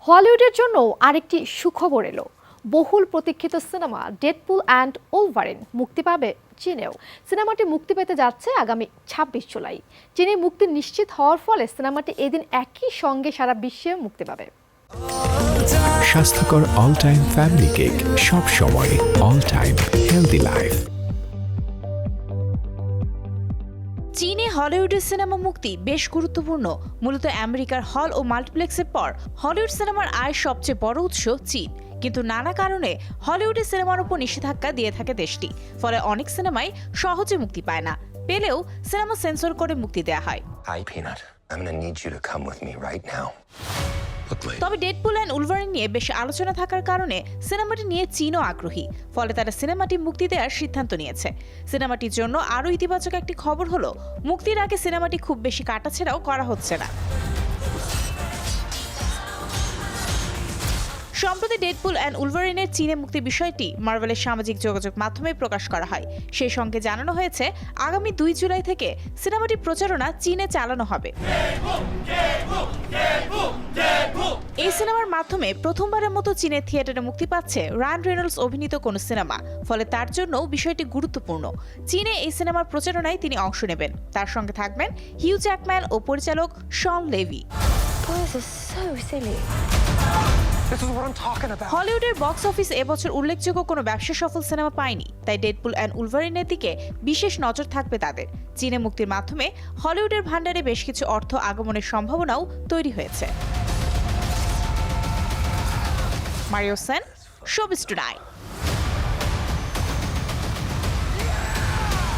হলিউডের জন্য আরেকটি সুখবর এলো। বহুল প্রতীক্ষিত সিনেমা ডেডপুল অ্যান্ড ওলভারিন মুক্তি পাবে চীনেও। সিনেমাটি মুক্তি পেতে যাচ্ছে আগামী ২৬ জুলাই। চীনে মুক্তি নিশ্চিত হওয়ার ফলে সিনেমাটি এদিন একই সঙ্গে সারা বিশ্বে মুক্তি পাবে। স্বাস্থ্যকর অল টাইম ফ্যামিলি কেক, সব সময় অল টাইম হেলদি লাইফ। চীনে হলিউডের সিনেমা মুক্তি বেশ গুরুত্বপূর্ণ। মূলত আমেরিকার হল ও মাল্টিপ্লেক্সের পর হলিউড সিনেমার আয়ের সবচেয়ে বড় উৎস চীন। কিন্তু নানা কারণে হলিউডের সিনেমার উপর নিষেধাজ্ঞা দিয়ে থাকে দেশটি। ফলে অনেক সিনেমাই সহজে মুক্তি পায় না, পেলেও সিনেমা সেন্সর করে মুক্তি দেওয়া হয়। Hi, Peanut. I'm gonna need you to come with me right now. তবে ডেডপুল অ্যান্ড উলভারিন নিয়ে বেশ আলোচনা থাকার কারণে সিনেমাটি নিয়ে চীনও আগ্রহী। ফলে তারা সিনেমাটি মুক্তি দেওয়ার সিদ্ধান্ত নিয়েছে। সিনেমাটির জন্য আরও ইতিবাচক একটি খবর হলো, মুক্তির আগে সিনেমাটি খুব বেশি কাটাছেড়াও করা হচ্ছে না। সম্প্রতি ডেডপুল অ্যান্ড উলভারিনের চীনে মুক্তির বিষয়টি মার্ভেলের সামাজিক যোগাযোগ মাধ্যমে প্রকাশ করা হয়। সেই সঙ্গে জানানো হয়েছে আগামী ২ জুলাই থেকে সিনেমাটির প্রচারণা চীনে চালানো হবে। এই সিনেমার মাধ্যমে প্রথমবারের মতো চীনের থিয়েটারে মুক্তি পাচ্ছে রায়ান রেনল্ডস অভিনীত কোনো সিনেমা। ফলে তার জন্য বিষয়টি গুরুত্বপূর্ণ। চীনে এই সিনেমার প্রচারণায় তিনি অংশ নেবেন। তার সঙ্গে থাকবেন হিউ জ্যাকম্যান ও পরিচালক শন লেভি। হলিউডের বক্স অফিস এবছর উল্লেখযোগ্য কোনো ব্যবসা সফল সিনেমা পায়নি, তাই ডেডপুল অ্যান্ড উলভারিনের দিকে বিশেষ নজর থাকবে তাদের। চীনে মুক্তির মাধ্যমে হলিউডের ভান্ডারে বেশ কিছু অর্থ আগমনের সম্ভাবনাও তৈরি হয়েছে। Mario Sen, showbiz tonight.